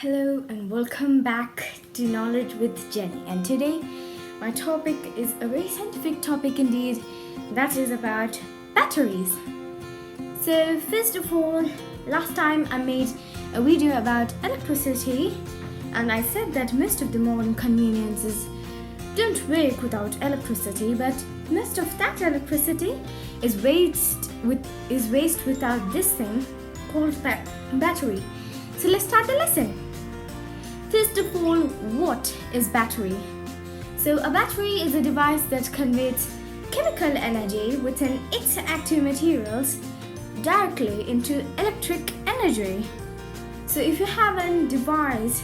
Hello and welcome back to Knowledge with Jenny. And today, my topic is a very scientific topic indeed, that is about batteries. So, first of all, last time I made a video about electricity, and I said that most of the modern conveniences don't work without electricity, but most of that electricity is waste without this thing called battery. So let's start the lesson. First of all, what is battery? So a battery is a device that converts chemical energy within its active materials directly into electric energy. So if you have a device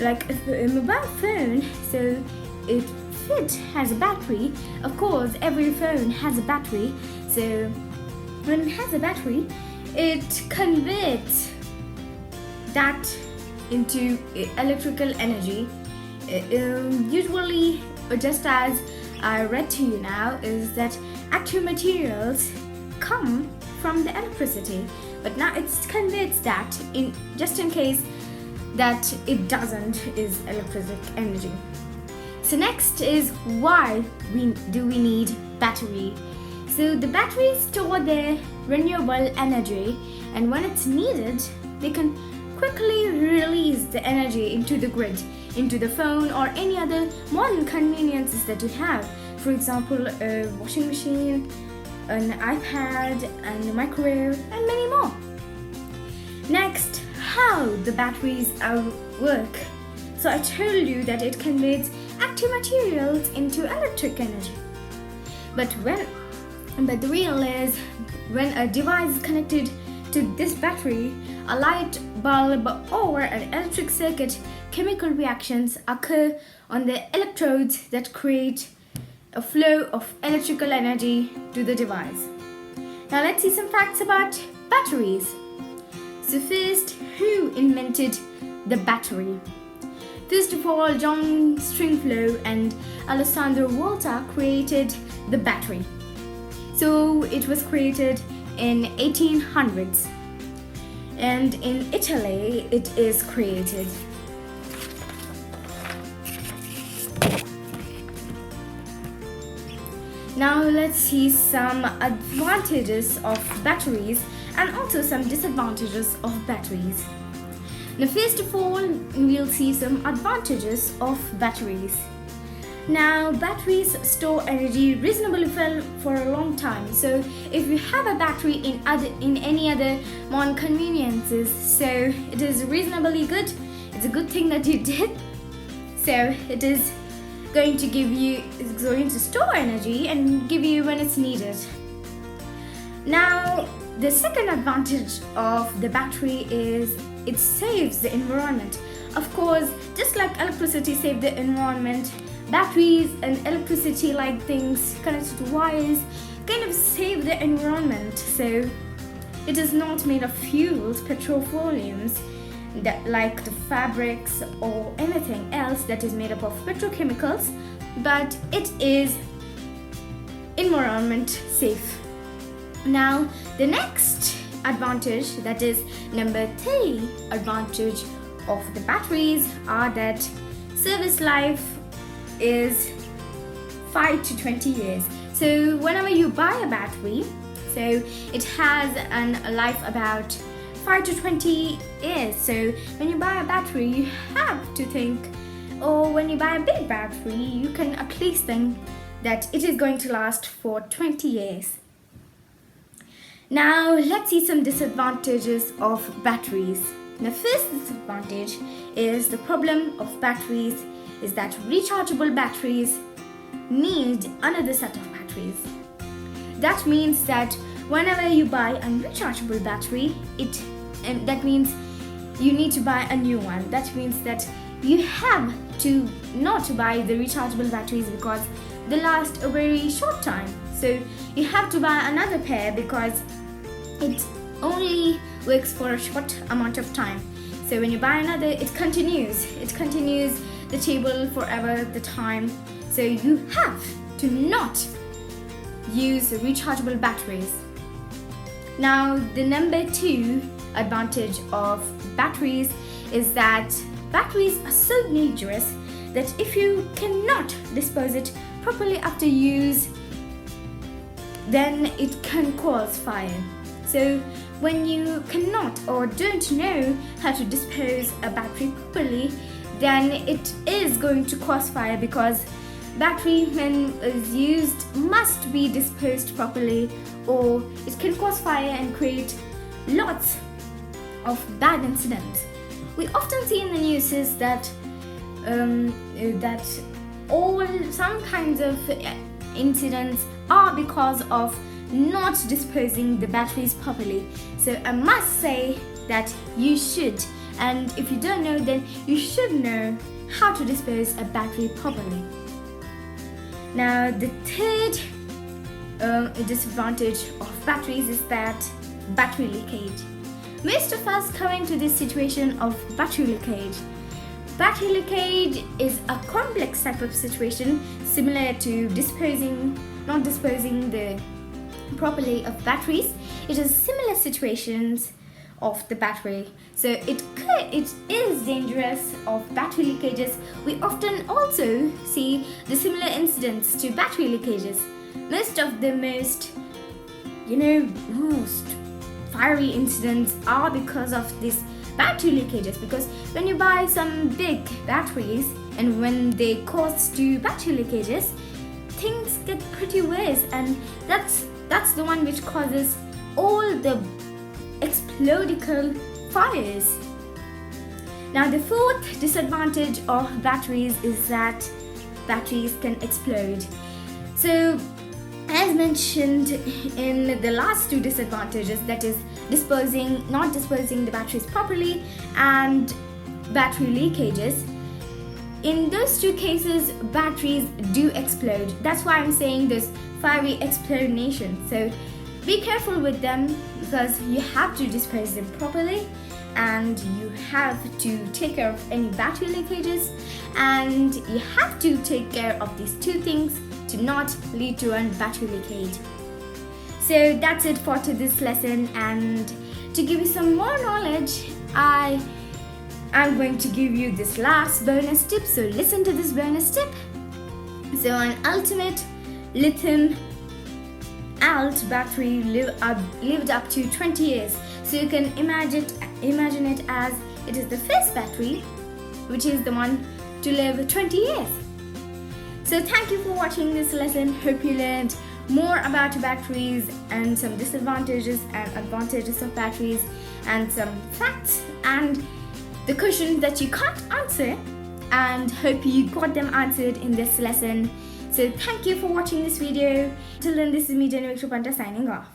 like a mobile phone, so it has a battery. Of course, every phone has a battery. So when it has a battery, it converts that into electrical energy. Usually, just as I read to you now, is that active materials come from the electricity, but now it converts that in just in case that it doesn't is electric energy. So next is why we need battery. So the batteries store their renewable energy, and when it's needed, they can quickly release the energy into the grid, into the phone or any other modern conveniences that you have. For example, a washing machine, an iPad, and a microwave, and many more. Next, how the batteries work. So I told you that it converts active materials into electric energy. But the real is when a device is connected to this battery, a light bulb or an electric circuit, chemical reactions occur on the electrodes that create a flow of electrical energy to the device. Now let's see some facts about batteries. So first, who invented the battery? First of all, John Stringfellow and Alessandro Volta created the battery. So it was created in 1800s, and in Italy it is created. Now let's see some advantages of batteries and also some disadvantages of batteries. Now first of all, we'll see some advantages of batteries. Now, batteries store energy reasonably well for a long time. So, if you have a battery in any other modern conveniences, so it is reasonably good. It's a good thing that you did. So, it is going to store energy and give you when it's needed. Now, the second advantage of the battery is it saves the environment. Of course, just like electricity saves the environment, batteries and electricity like things connected to wires kind of save the environment. So it is not made of fuels, petroleums, that like the fabrics or anything else that is made up of petrochemicals, but it is environment safe. Now the next advantage, that is number 3 advantage of the batteries, are that service life is 5 to 20 years. So whenever you buy a battery, so it has a life about 5 to 20 years. So when you buy a battery, you have to think, or when you buy a big battery, you can at least think that it is going to last for 20 years. Now let's see some disadvantages of batteries. The first disadvantage is the problem of batteries is that rechargeable batteries need another set of batteries. That means that whenever you buy a rechargeable battery, that means you need to buy a new one. That means that you have to not buy the rechargeable batteries because they last a very short time. So you have to buy another pair because it only works for a short amount of time. So when you buy another, it continues the table forever, the time. So you have to not use rechargeable batteries. Now the number 2 advantage of batteries is that batteries are so dangerous that if you cannot dispose it properly after use, then it can cause fire. So when you cannot or don't know how to dispose a battery properly, then it is going to cause fire, because battery when is used must be disposed properly, or it can cause fire and create lots of bad incidents. We often see in the news is that some kinds of incidents are because of not disposing the batteries properly. So I must say that you should, and if you don't know, then you should know how to dispose a battery properly. Now the third disadvantage of batteries is that battery leakage. Most of us come into this situation of battery leakage. Battery leakage is a complex type of situation similar to not disposing the properly of batteries. It is similar situations of the battery. So it is dangerous of battery leakages. We often also see the similar incidents to battery leakages. Most of the most fiery incidents are because of these battery leakages, because when you buy some big batteries and when they cause to battery leakages, things get pretty worse, and that's the one which causes all the explodical fires. Now the fourth disadvantage of batteries is that batteries can explode. So as mentioned in the last two disadvantages, that is not disposing the batteries properly and battery leakages, in those two cases batteries do explode. That's why I'm saying this fiery explosion. So be careful with them, because you have to dispose them properly, and you have to take care of any battery leakages, and you have to take care of these two things to not lead to a battery leakage. So that's it for today's lesson, and to give you some more knowledge, I'm going to give you this last bonus tip. So listen to this bonus tip. So an ultimate lithium alt battery lived up to 20 years. So you can imagine it as it is the first battery, which is the one to live 20 years. So thank you for watching this lesson. Hope you learned more about batteries and some disadvantages and advantages of batteries, and some facts and the questions that you can't answer, and hope you got them answered in this lesson. So thank you for watching this video. Till then, this is me, Jenni Victoria Panta, signing off.